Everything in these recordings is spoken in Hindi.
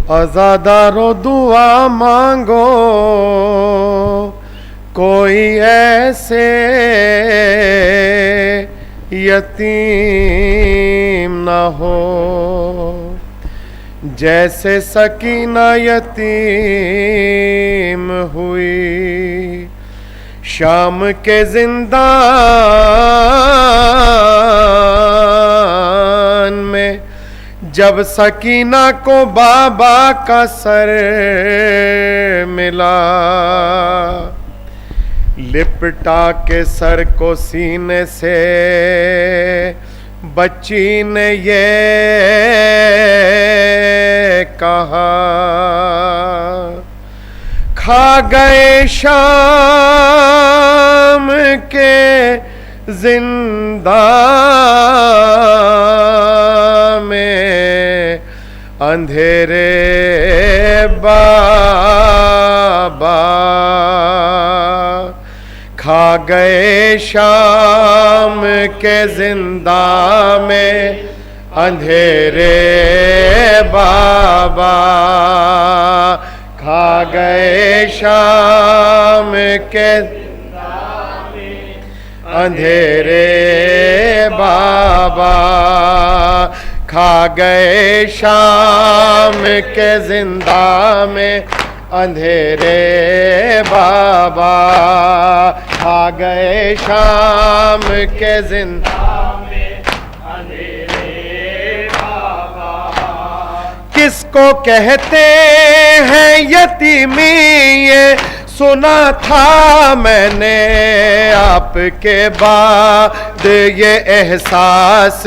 अज़ादारो दुआ मांगो, कोई ऐसे यतीम न हो जैसे सकीना यतीम हुई शाम के जिंदान में, जब सकीना को बाबा का सर मिला। लिपटा के सर को सीने से बच्ची ने ये कहा, खा गए शाम के जिंदा में अंधेरे बाबा, खा गए शाम के जिंदा में अंधेरे बाबा, खा गए शाम के अंधेरे बाबा, खा गए शाम के जिंदा में अंधेरे बाबा, खा गए शाम के जिंदा में अंधेरे बाबा। किसको कहते हैं यतीमी ये सुना था मैंने, आपके बाद ये एहसास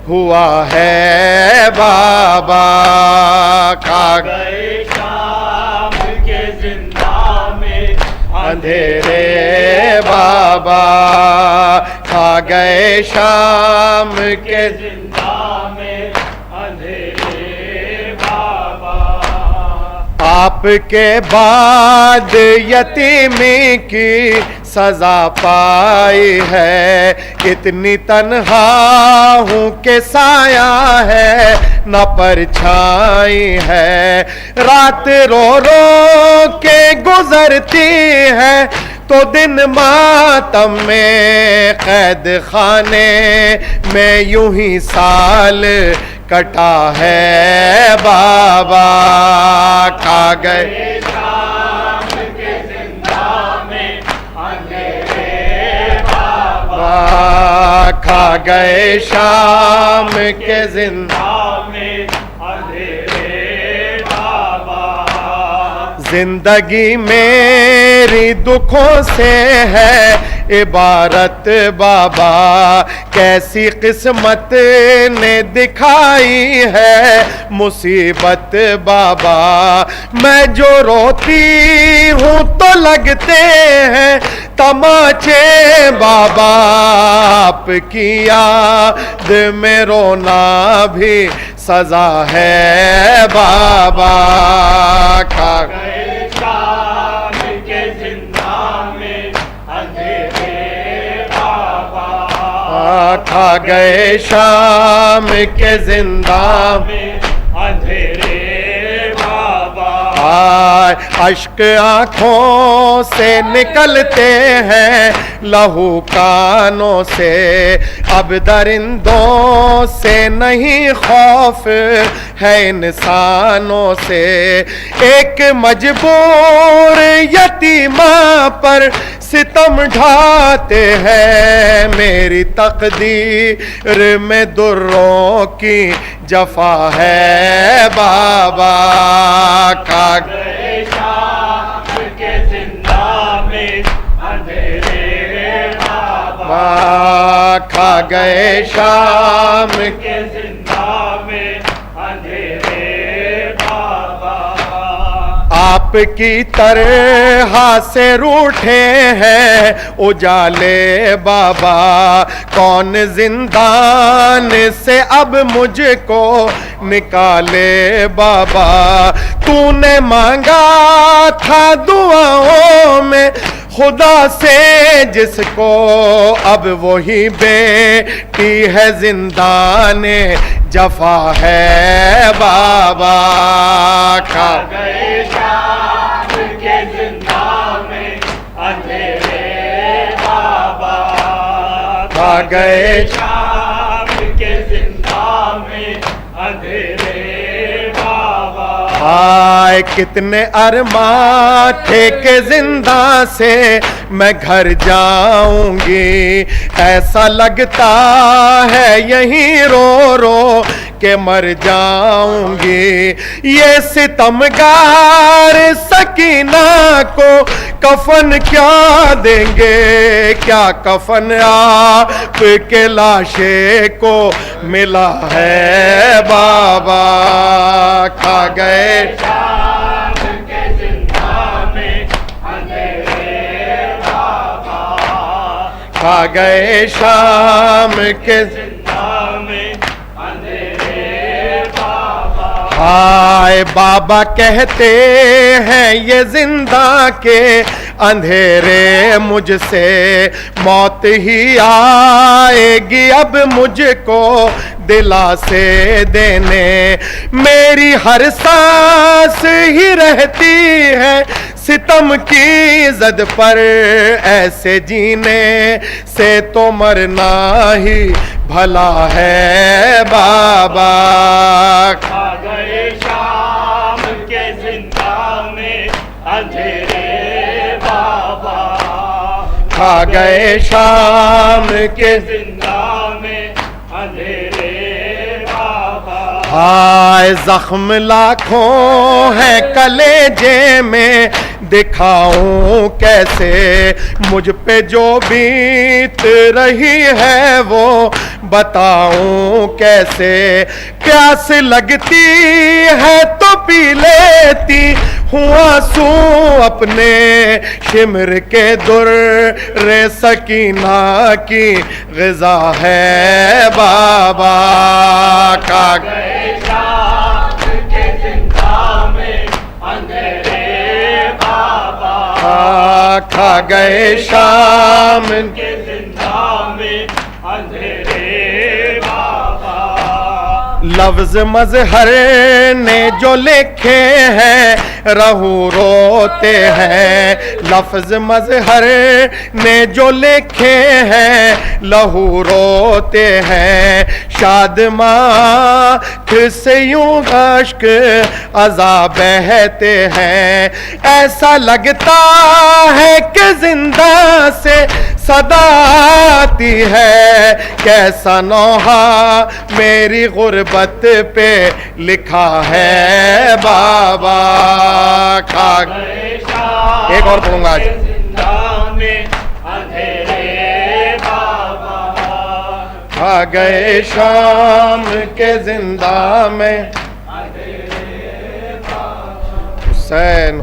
हुआ है बाबा। खा गए शाम के जिंदा में अंधेरे बाबा, खा गए शाम के जिंदा में अंधेरे बाबा। आपके बाद यतीमी की सजा पाई है, इतनी तन्हा हूँ के साया है न परछाई है। रात रो रो के गुजरती है तो दिन मातम में कैद खाने में यूं ही साल कटा है बाबा। खा गए शाम के जिंदा में अंधेरे बाबा, खा गए शाम के जिंदा में अंधेरे बाबा। जिंदगी मेरी दुखों से है इबारत बाबा, कैसी किस्मत ने दिखाई है मुसीबत बाबा। मैं जो रोती हूँ तो लगते हैं तमाचे बाबा, आपकी याद में रोना भी सजा है बाबा। खा गए शाम के जिंदा में अंधेरे बाबा, खा गए शाम के जिंदा में अंधेरे बाबा। अश्क आँखों से निकलते हैं लहू कानों से, अब दरिंदों से नहीं खौफ है इंसानों से। एक मजबूर यतीमा पर सितम ढाते हैं, मेरी तकदीर में दुर्रों की जफा है बाबा। खा गए शाम के जिंदा में अंधेरे बाबा, खा गए शाम के जिंदा में अंधेरे बाबा। आपकी तरह से रूठे हैं उजाले बाबा, कौन जिंदान से अब मुझको निकाले बाबा। तूने मांगा था दुआओं में खुदा से जिसको, अब वही बेटी है जिंदाने जफा है बाबा। गए शाम के जिंदा में अंधेरे बाबा, खा गए शाम के जिंदा में अंधेरे बाबा। हाय कितने अरमां थे के जिंदा से मैं घर जाऊंगी, ऐसा लगता है यहीं रो रो के मर जाऊंगी। ये सितमगार सकीना को कफन क्या देंगे, क्या कफन आपके लाशे को मिला है बाबा। खा गए शाम के जिंदा में अंधेरे बाबा, खा गए शाम के जिंदा में अंधेरे बाबा। हाय बाबा कहते हैं ये जिंदा के अंधेरे मुझसे मौत ही आएगी अब मुझको दिलासे देने। मेरी हर सांस ही रहती है सितम की जद पर, ऐसे जीने से तो मरना ही भला है बाबा। खा गए शाम के जिंदा में अंधेरे बाबा, खा गए शाम के जिंदा में अंधेरे बाबा। हाय जख्म लाखों है कलेजे में, दिखाऊं कैसे मुझ पे जो बीत रही है वो बताऊं कैसे। प्यास लगती है तो पी लेती हूँ आंसू अपने, शिमर के दुर रे सकीना की ग़िज़ा है बाबा। खा गए शाम के जिंदा में अंधेरे बाबा, खा गए शाम के जिंदा में अंधेरे बाबा। लफ्ज मजहर ने जो लिखे हैं रहू रोते हैं, लफ्ज मजहर ने जो लिखे हैं लहू रोते हैं। शादमात से यूं अश्क अज़ा बहते हैं, ऐसा लगता है कि जिंदा से सदा आती है। कैसा नौहा मेरी गुर्बत पे लिखा है बाबा। खा एक और पढ़ूंगा आज। जिंदा में अंधेरे बाबा, खा गए शाम के जिंदा में हुसैन।